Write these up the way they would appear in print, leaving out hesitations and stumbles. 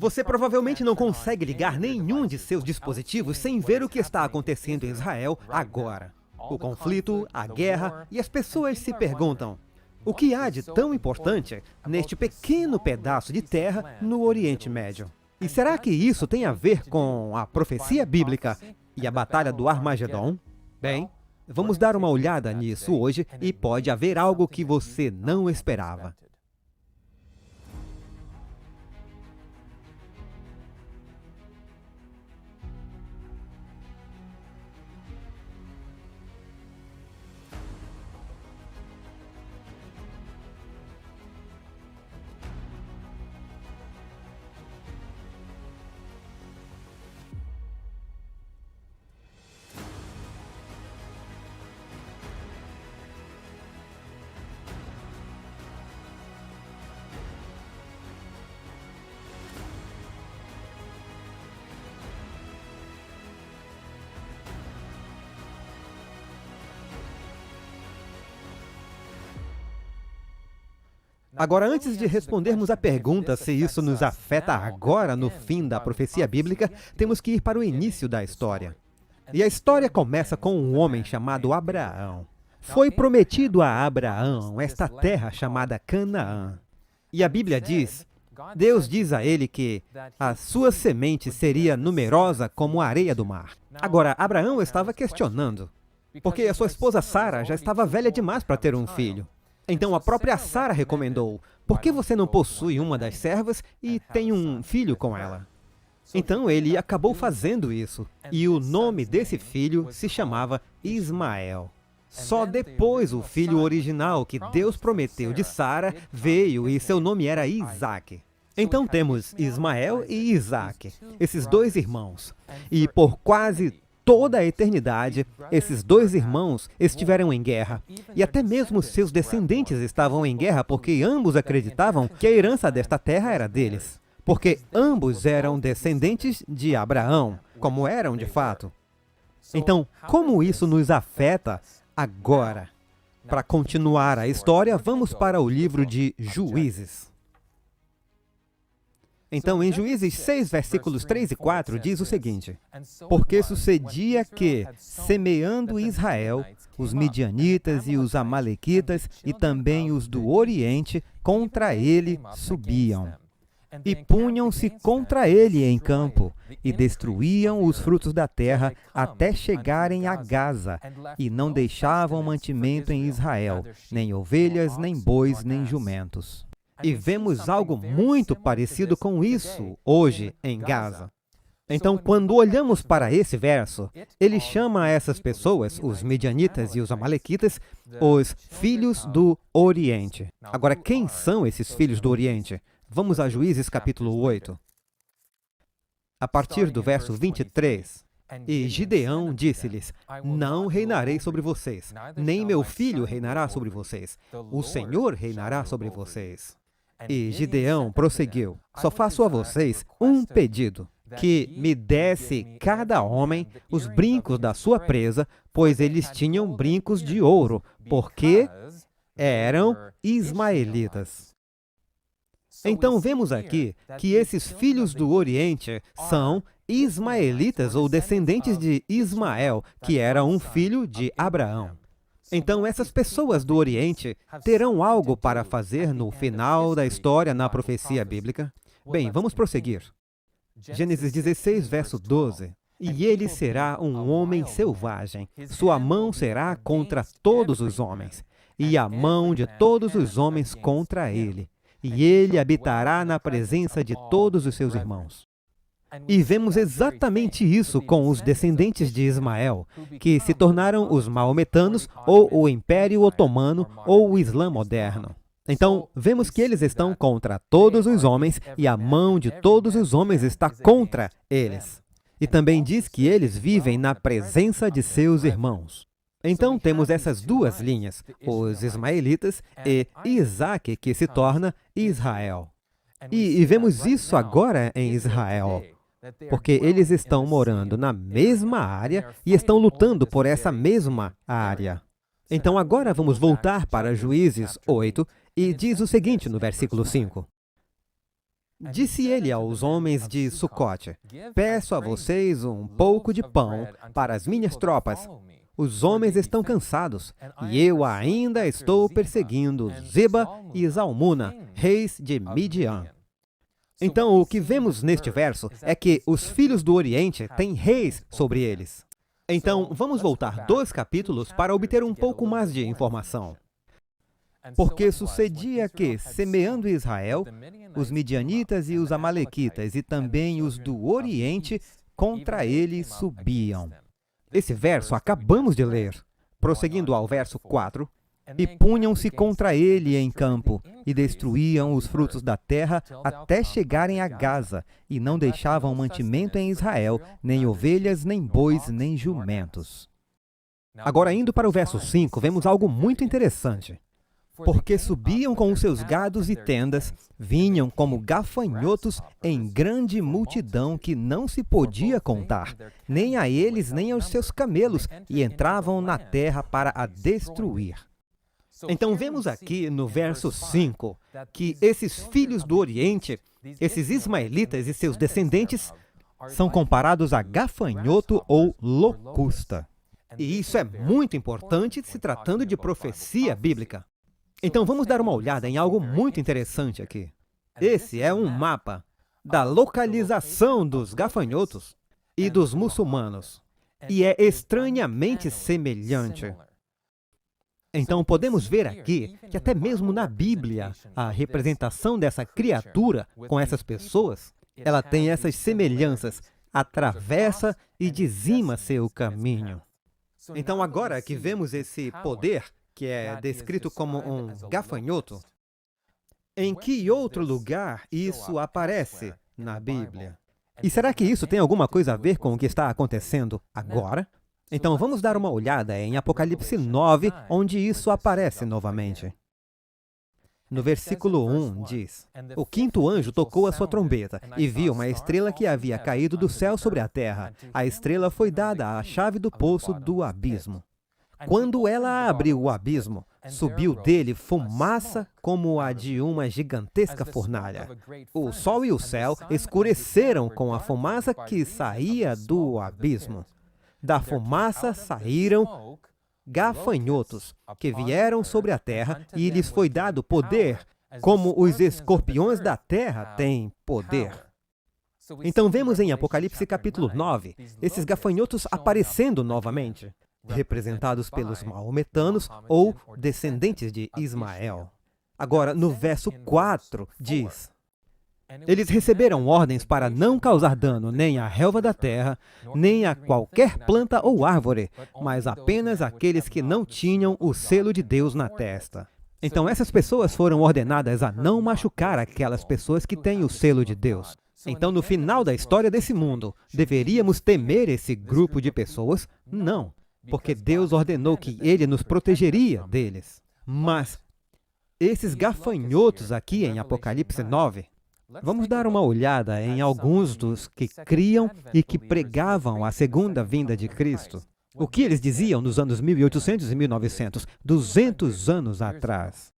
Você provavelmente não consegue ligar nenhum de seus dispositivos sem ver o que está acontecendo em Israel agora. O conflito, a guerra, e as pessoas se perguntam: o que há de tão importante neste pequeno pedaço de terra no Oriente Médio? E será que isso tem a ver com a profecia bíblica e a batalha do Armagedon? Bem, vamos dar uma olhada nisso hoje e pode haver algo que você não esperava. Agora, antes de respondermos a pergunta se isso nos afeta agora, no fim da profecia bíblica, temos que ir para o início da história. E a história começa com um homem chamado Abraão. Foi prometido a Abraão esta terra chamada Canaã. E a Bíblia diz, Deus diz a ele que a sua semente seria numerosa como a areia do mar. Agora, Abraão estava questionando, porque a sua esposa Sara já estava velha demais para ter um filho. Então a própria Sara recomendou: por que você não possui uma das servas e tem um filho com ela? Então ele acabou fazendo isso, e o nome desse filho se chamava Ismael. Só depois o filho original que Deus prometeu de Sara veio e seu nome era Isaque. Então temos Ismael e Isaque, esses dois irmãos, e por quase toda a eternidade, esses dois irmãos estiveram em guerra. E até mesmo seus descendentes estavam em guerra porque ambos acreditavam que a herança desta terra era deles. Porque ambos eram descendentes de Abraão, como eram de fato. Então, como isso nos afeta agora? Para continuar a história, vamos para o livro de Juízes. Então, em Juízes 6, versículos 3 e 4, diz o seguinte: porque sucedia que, semeando Israel, os midianitas e os amalequitas e também os do Oriente contra ele subiam. E punham-se contra ele em campo, e destruíam os frutos da terra até chegarem a Gaza, e não deixavam mantimento em Israel, nem ovelhas, nem bois, nem jumentos. E vemos algo muito parecido com isso hoje em Gaza. Então, quando olhamos para esse verso, ele chama essas pessoas, os midianitas e os amalequitas, os filhos do Oriente. Agora, quem são esses filhos do Oriente? Vamos a Juízes capítulo 8. A partir do verso 23. E Gideão disse-lhes: não reinarei sobre vocês, nem meu filho reinará sobre vocês. O Senhor reinará sobre vocês. E Gideão prosseguiu: só faço a vocês um pedido, que me desse cada homem os brincos da sua presa, pois eles tinham brincos de ouro, porque eram ismaelitas. Então vemos aqui que esses filhos do Oriente são ismaelitas ou descendentes de Ismael, que era um filho de Abraão. Então, essas pessoas do Oriente terão algo para fazer no final da história na profecia bíblica? Bem, vamos prosseguir. Gênesis 16, verso 12. E ele será um homem selvagem, sua mão será contra todos os homens, e a mão de todos os homens contra ele, e ele habitará na presença de todos os seus irmãos. E vemos exatamente isso com os descendentes de Ismael, que se tornaram os maometanos, ou o Império Otomano, ou o Islã moderno. Então, vemos que eles estão contra todos os homens, e a mão de todos os homens está contra eles. E também diz que eles vivem na presença de seus irmãos. Então, temos essas duas linhas, os ismaelitas e Isaque, que se torna Israel. E vemos isso agora em Israel, porque eles estão morando na mesma área e estão lutando por essa mesma área. Então, agora vamos voltar para Juízes 8 e diz o seguinte no versículo 5. Disse ele aos homens de Sucote: peço a vocês um pouco de pão para as minhas tropas. Os homens estão cansados, e eu ainda estou perseguindo Zeba e Zalmuna, reis de Midian. Então, o que vemos neste verso é que os filhos do Oriente têm reis sobre eles. Então, vamos voltar 2 capítulos para obter um pouco mais de informação. Porque sucedia que, semeando Israel, os midianitas e os amalequitas e também os do Oriente contra ele subiam. Esse verso acabamos de ler. Prosseguindo ao verso 4, e punham-se contra ele em campo, e destruíam os frutos da terra até chegarem a Gaza, e não deixavam mantimento em Israel, nem ovelhas, nem bois, nem jumentos. Agora, indo para o verso 5, vemos algo muito interessante. Porque subiam com os seus gados e tendas, vinham como gafanhotos em grande multidão que não se podia contar, nem a eles nem aos seus camelos, e entravam na terra para a destruir. Então vemos aqui no verso 5 que esses filhos do Oriente, esses ismaelitas e seus descendentes, são comparados a gafanhoto ou locusta. E isso é muito importante se tratando de profecia bíblica. Então vamos dar uma olhada em algo muito interessante aqui. Esse é um mapa da localização dos gafanhotos e dos muçulmanos, e é estranhamente semelhante. Então podemos ver aqui que até mesmo na Bíblia, a representação dessa criatura com essas pessoas, ela tem essas semelhanças, atravessa e dizima seu caminho. Então agora que vemos esse poder, que é descrito como um gafanhoto, em que outro lugar isso aparece na Bíblia? E será que isso tem alguma coisa a ver com o que está acontecendo agora? Então vamos dar uma olhada em Apocalipse 9, onde isso aparece novamente. No versículo 1 diz: o quinto anjo tocou a sua trombeta, e viu uma estrela que havia caído do céu sobre a terra. A estrela foi dada à chave do poço do abismo. Quando ela abriu o abismo, subiu dele fumaça como a de uma gigantesca fornalha. O sol e o céu escureceram com a fumaça que saía do abismo. Da fumaça saíram gafanhotos, que vieram sobre a terra, e lhes foi dado poder, como os escorpiões da terra têm poder. Então vemos em Apocalipse capítulo 9, esses gafanhotos aparecendo novamente, representados pelos maometanos ou descendentes de Ismael. Agora, no verso 4, diz: eles receberam ordens para não causar dano nem à relva da terra, nem a qualquer planta ou árvore, mas apenas aqueles que não tinham o selo de Deus na testa. Então, essas pessoas foram ordenadas a não machucar aquelas pessoas que têm o selo de Deus. Então, no final da história desse mundo, deveríamos temer esse grupo de pessoas? Não, porque Deus ordenou que Ele nos protegeria deles. Mas, esses gafanhotos aqui em Apocalipse 9, vamos dar uma olhada em alguns dos que criam e que pregavam a segunda vinda de Cristo. O que eles diziam nos anos 1800 e 1900, 200 anos atrás.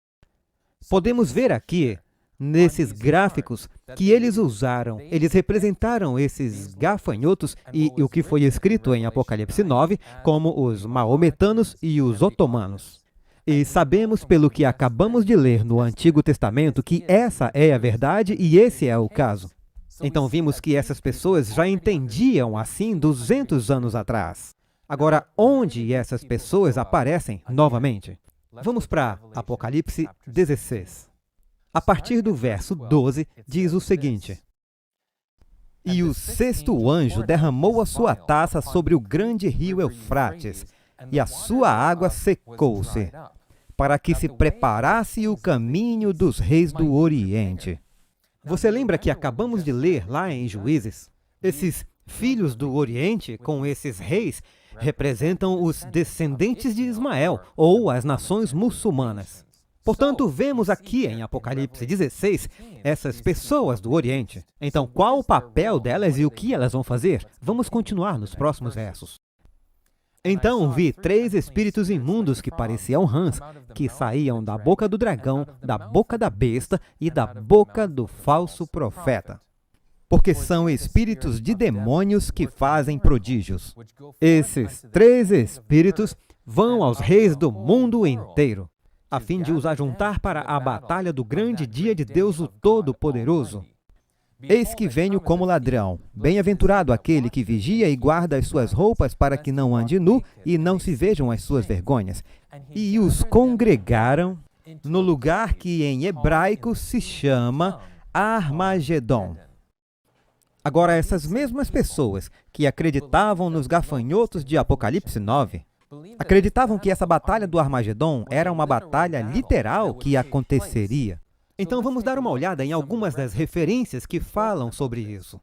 Podemos ver aqui, nesses gráficos, que eles usaram. Eles representaram esses gafanhotos e o que foi escrito em Apocalipse 9 como os maometanos e os otomanos. E sabemos, pelo que acabamos de ler no Antigo Testamento, que essa é a verdade e esse é o caso. Então vimos que essas pessoas já entendiam assim 200 anos atrás. Agora, onde essas pessoas aparecem novamente? Vamos para Apocalipse 16. A partir do verso 12, diz o seguinte: e o sexto anjo derramou a sua taça sobre o grande rio Eufrates, e a sua água secou-se, para que se preparasse o caminho dos reis do Oriente. Você lembra que acabamos de ler lá em Juízes? Esses filhos do Oriente, com esses reis, representam os descendentes de Ismael, ou as nações muçulmanas. Portanto, vemos aqui em Apocalipse 16, essas pessoas do Oriente. Então, qual o papel delas e o que elas vão fazer? Vamos continuar nos próximos versos. Então vi 3 espíritos imundos que pareciam rãs, que saíam da boca do dragão, da boca da besta e da boca do falso profeta. Porque são espíritos de demônios que fazem prodígios. Esses 3 espíritos vão aos reis do mundo inteiro, a fim de os ajuntar para a batalha do grande dia de Deus o Todo-Poderoso. Eis que venho como ladrão. Bem-aventurado aquele que vigia e guarda as suas roupas para que não ande nu e não se vejam as suas vergonhas. E os congregaram no lugar que em hebraico se chama Armagedon. Agora, essas mesmas pessoas que acreditavam nos gafanhotos de Apocalipse 9, acreditavam que essa batalha do Armagedon era uma batalha literal que aconteceria. Então vamos dar uma olhada em algumas das referências que falam sobre isso.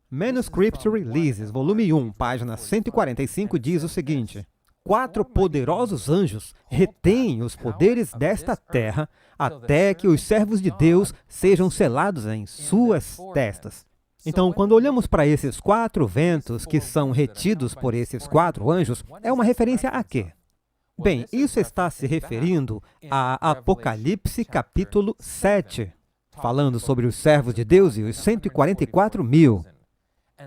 Manuscript Releases, volume 1, página 145, diz o seguinte: 4 poderosos anjos retêm os poderes desta terra até que os servos de Deus sejam selados em suas testas. Então, quando olhamos para esses 4 ventos que são retidos por esses 4 anjos, é uma referência a quê? Bem, isso está se referindo a Apocalipse capítulo 7, falando sobre os servos de Deus e os 144 mil,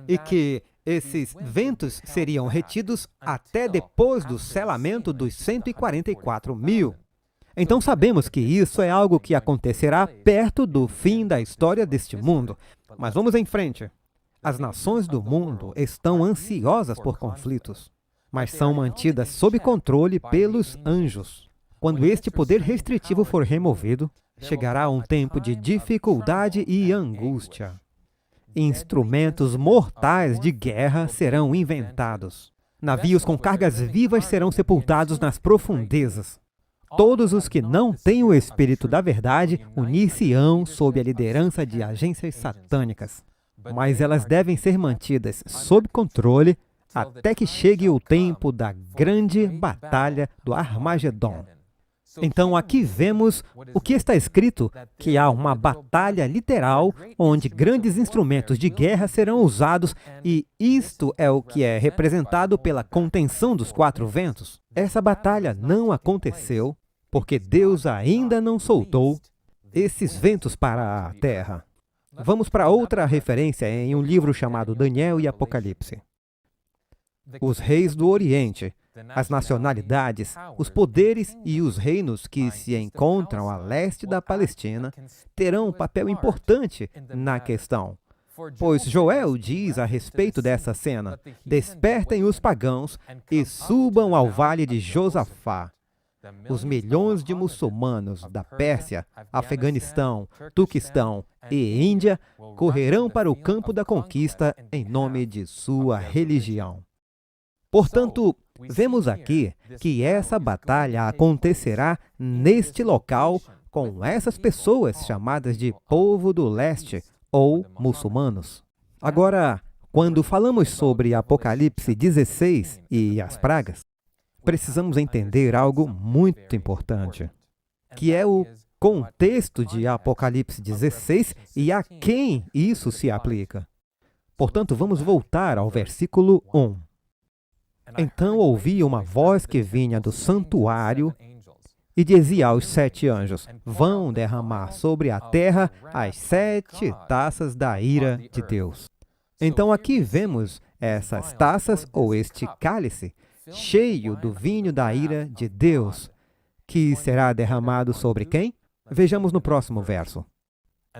e que esses ventos seriam retidos até depois do selamento dos 144 mil. Então sabemos que isso é algo que acontecerá perto do fim da história deste mundo. Mas vamos em frente. As nações do mundo estão ansiosas por conflitos, mas são mantidas sob controle pelos anjos. Quando este poder restritivo for removido, chegará um tempo de dificuldade e angústia. Instrumentos mortais de guerra serão inventados. Navios com cargas vivas serão sepultados nas profundezas. Todos os que não têm o Espírito da Verdade unir-se-ão sob a liderança de agências satânicas. Mas elas devem ser mantidas sob controle até que chegue o tempo da grande batalha do Armagedon. Então, aqui vemos o que está escrito, que há uma batalha literal, onde grandes instrumentos de guerra serão usados, e isto é o que é representado pela contenção dos 4 ventos. Essa batalha não aconteceu, porque Deus ainda não soltou esses ventos para a terra. Vamos para outra referência em um livro chamado Daniel e Apocalipse. Os reis do Oriente, as nacionalidades, os poderes e os reinos que se encontram a leste da Palestina terão um papel importante na questão. Pois Joel diz a respeito dessa cena: despertem os pagãos e subam ao vale de Josafá. Os milhões de muçulmanos da Pérsia, Afeganistão, Turquistão e Índia correrão para o campo da conquista em nome de sua religião. Portanto, vemos aqui que essa batalha acontecerá neste local com essas pessoas chamadas de povo do leste ou muçulmanos. Agora, quando falamos sobre Apocalipse 16 e as pragas, precisamos entender algo muito importante, que é o contexto de Apocalipse 16 e a quem isso se aplica. Portanto, vamos voltar ao versículo 1. Então ouvi uma voz que vinha do santuário e dizia aos 7 anjos: vão derramar sobre a terra as 7 taças da ira de Deus. Então aqui vemos essas taças ou este cálice cheio do vinho da ira de Deus, que será derramado sobre quem? Vejamos no próximo verso.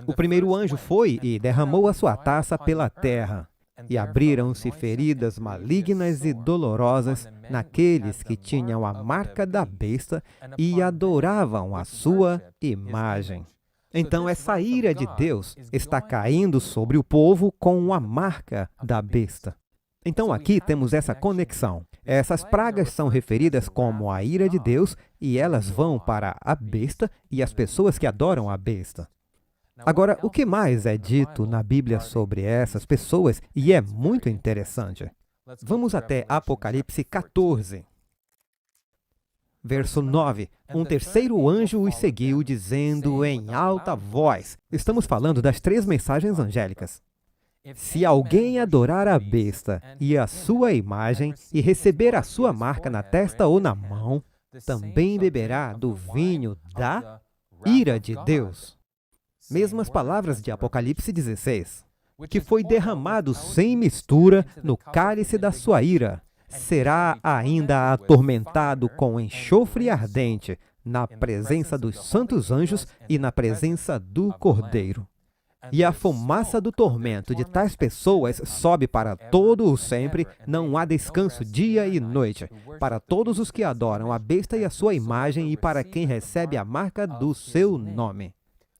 O primeiro anjo foi e derramou a sua taça pela terra, e abriram-se feridas malignas e dolorosas naqueles que tinham a marca da besta e adoravam a sua imagem. Então, essa ira de Deus está caindo sobre o povo com a marca da besta. Então, aqui temos essa conexão. Essas pragas são referidas como a ira de Deus e elas vão para a besta e as pessoas que adoram a besta. Agora, o que mais é dito na Bíblia sobre essas pessoas? E é muito interessante. Vamos até Apocalipse 14. Verso 9. Um terceiro anjo os seguiu, dizendo em alta voz. Estamos falando das 3 mensagens angélicas. Se alguém adorar a besta e a sua imagem e receber a sua marca na testa ou na mão, também beberá do vinho da ira de Deus. Mesmas palavras de Apocalipse 16, que foi derramado sem mistura no cálice da sua ira. Será ainda atormentado com enxofre ardente, na presença dos santos anjos e na presença do Cordeiro. E a fumaça do tormento de tais pessoas sobe para todo o sempre, não há descanso dia e noite, para todos os que adoram a besta e a sua imagem e para quem recebe a marca do seu nome.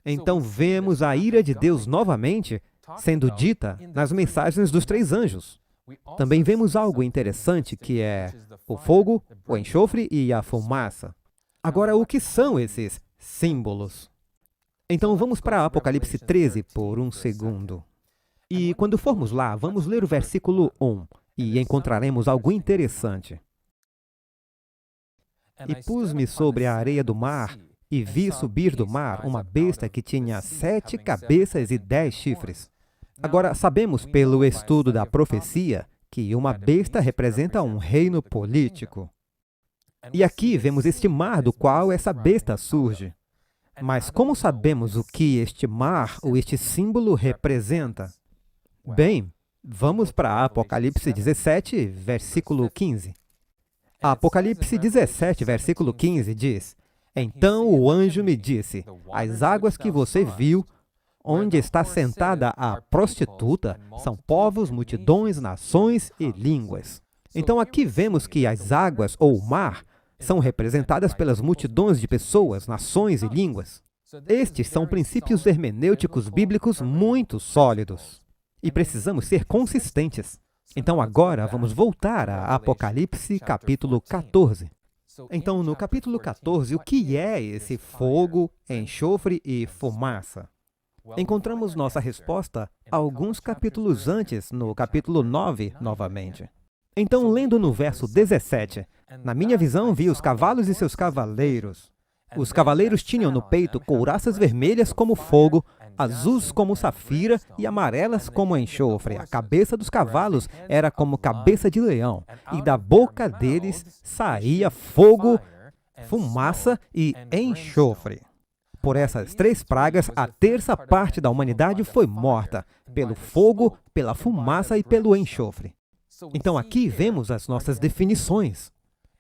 Então vemos a ira de Deus novamente sendo dita nas mensagens dos 3 anjos. Também vemos algo interessante que é o fogo, o enxofre e a fumaça. Agora, o que são esses símbolos? Então vamos para Apocalipse 13 por um segundo. E quando formos lá, vamos ler o versículo 1 e encontraremos algo interessante. E pus-me sobre a areia do mar e vi subir do mar uma besta que tinha 7 cabeças e 10 chifres. Agora, sabemos pelo estudo da profecia que uma besta representa um reino político. E aqui vemos este mar do qual essa besta surge. Mas como sabemos o que este mar ou este símbolo representa? Bem, vamos para Apocalipse 17, versículo 15. Apocalipse 17, versículo 15 diz: Então o anjo me disse, as águas que você viu, onde está sentada a prostituta, são povos, multidões, nações e línguas. Então aqui vemos que as águas ou o mar são representadas pelas multidões de pessoas, nações e línguas. Estes são princípios hermenêuticos bíblicos muito sólidos. E precisamos ser consistentes. Então agora vamos voltar a Apocalipse capítulo 14. Então no capítulo 14, o que é esse fogo, enxofre e fumaça? Encontramos nossa resposta alguns capítulos antes, no capítulo 9, novamente. Então, lendo no verso 17, na minha visão vi os cavalos e seus cavaleiros. Os cavaleiros tinham no peito couraças vermelhas como fogo, azuis como safira e amarelas como enxofre. A cabeça dos cavalos era como cabeça de leão, e da boca deles saía fogo, fumaça e enxofre. Por essas 3 pragas, a terça parte da humanidade foi morta, pelo fogo, pela fumaça e pelo enxofre. Então aqui vemos as nossas definições.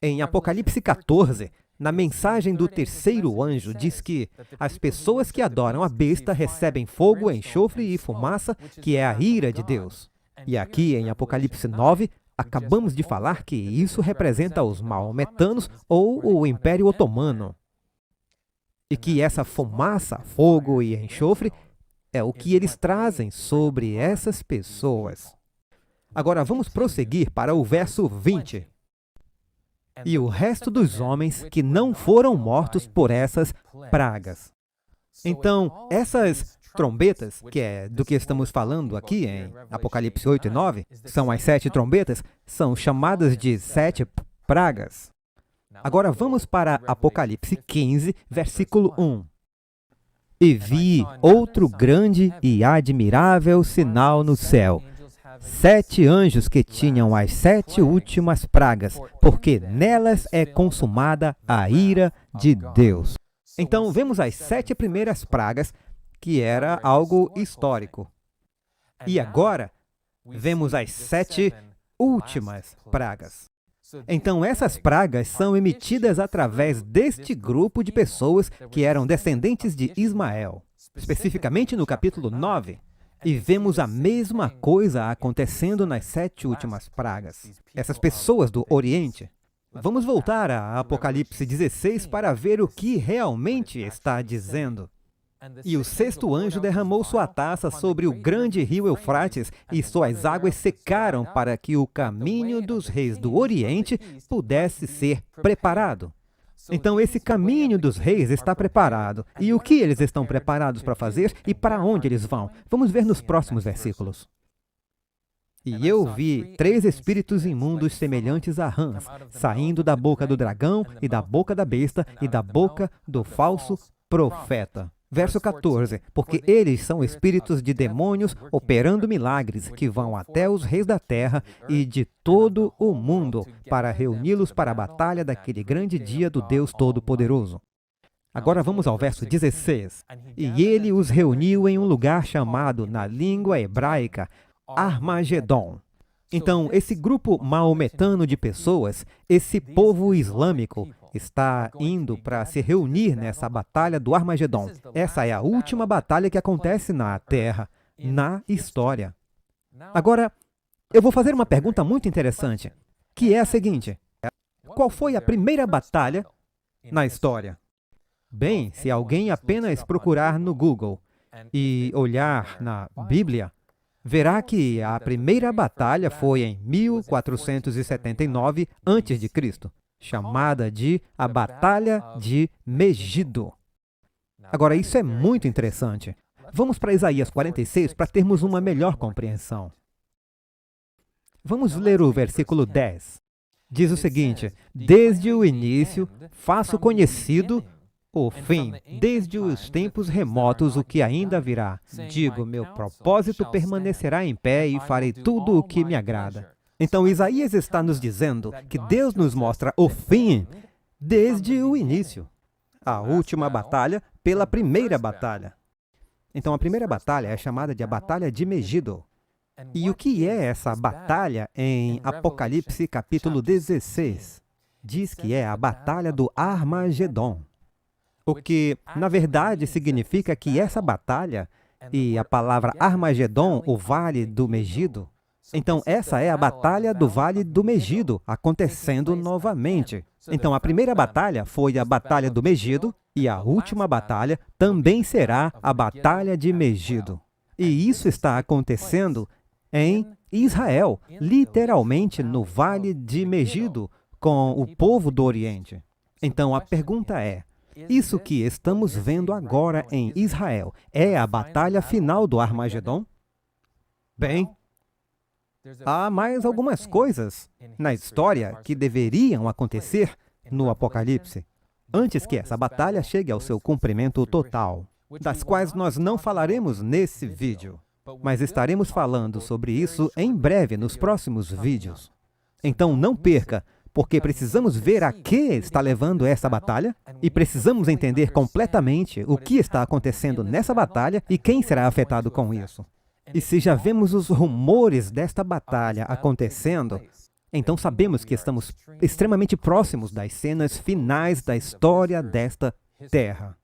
Em Apocalipse 14, na mensagem do 3º anjo, diz que as pessoas que adoram a besta recebem fogo, enxofre e fumaça, que é a ira de Deus. E aqui em Apocalipse 9, acabamos de falar que isso representa os maometanos ou o Império Otomano. E que essa fumaça, fogo e enxofre é o que eles trazem sobre essas pessoas. Agora vamos prosseguir para o verso 20. E o resto dos homens que não foram mortos por essas pragas. Então, essas trombetas, que é do que estamos falando aqui em Apocalipse 8 e 9, são as 7 trombetas, são chamadas de 7 pragas. Agora vamos para Apocalipse 15, versículo 1. E vi outro grande e admirável sinal no céu, 7 anjos que tinham as 7 últimas pragas, porque nelas é consumada a ira de Deus. Então, vemos as 7 primeiras pragas, que era algo histórico. E agora, vemos as 7 últimas pragas. Então, essas pragas são emitidas através deste grupo de pessoas que eram descendentes de Ismael, especificamente no capítulo 9. E vemos a mesma coisa acontecendo nas 7 últimas pragas. Essas pessoas do Oriente. Vamos voltar a Apocalipse 16 para ver o que realmente está dizendo. E o 6º anjo derramou sua taça sobre o grande rio Eufrates, e suas águas secaram para que o caminho dos reis do Oriente pudesse ser preparado. Então, esse caminho dos reis está preparado. E o que eles estão preparados para fazer e para onde eles vão? Vamos ver nos próximos versículos. E eu vi 3 espíritos imundos semelhantes a rãs, saindo da boca do dragão, e da boca da besta, e da boca do falso profeta. Verso 14, porque eles são espíritos de demônios operando milagres que vão até os reis da terra e de todo o mundo para reuni-los para a batalha daquele grande dia do Deus Todo-Poderoso. Agora vamos ao verso 16. E ele os reuniu em um lugar chamado, na língua hebraica, Armagedon. Então, esse grupo maometano de pessoas, esse povo islâmico, está indo para se reunir nessa batalha do Armagedon. Essa é a última batalha que acontece na Terra, na história. Agora, eu vou fazer uma pergunta muito interessante, que é a seguinte: qual foi a primeira batalha na história? Bem, se alguém apenas procurar no Google e olhar na Bíblia, verá que a primeira batalha foi em 1479 a.C., chamada de a Batalha de Megido. Agora, isso é muito interessante. Vamos para Isaías 46 para termos uma melhor compreensão. Vamos ler o versículo 10. Diz o seguinte: desde o início faço conhecido o fim, desde os tempos remotos o que ainda virá. Digo, meu propósito permanecerá em pé e farei tudo o que me agrada. Então, Isaías está nos dizendo que Deus nos mostra o fim desde o início. A última batalha pela primeira batalha. Então, a primeira batalha é chamada de a Batalha de Megido. E o que é essa batalha em Apocalipse capítulo 16? Diz que é a Batalha do Armagedon. O que, na verdade, significa que essa batalha e a palavra Armagedon, o Vale do Megido, então essa é a Batalha do Vale do Megido, acontecendo novamente. Então a primeira batalha foi a Batalha do Megido e a última batalha também será a Batalha de Megido. E isso está acontecendo em Israel, literalmente no Vale de Megido, com o povo do Oriente. Então a pergunta é: isso que estamos vendo agora em Israel é a batalha final do Armagedon? Bem, há mais algumas coisas na história que deveriam acontecer no Apocalipse, antes que essa batalha chegue ao seu cumprimento total, das quais nós não falaremos nesse vídeo, mas estaremos falando sobre isso em breve nos próximos vídeos. Então não perca, porque precisamos ver a que está levando essa batalha e precisamos entender completamente o que está acontecendo nessa batalha e quem será afetado com isso. E se já vemos os rumores desta batalha acontecendo, então sabemos que estamos extremamente próximos das cenas finais da história desta terra.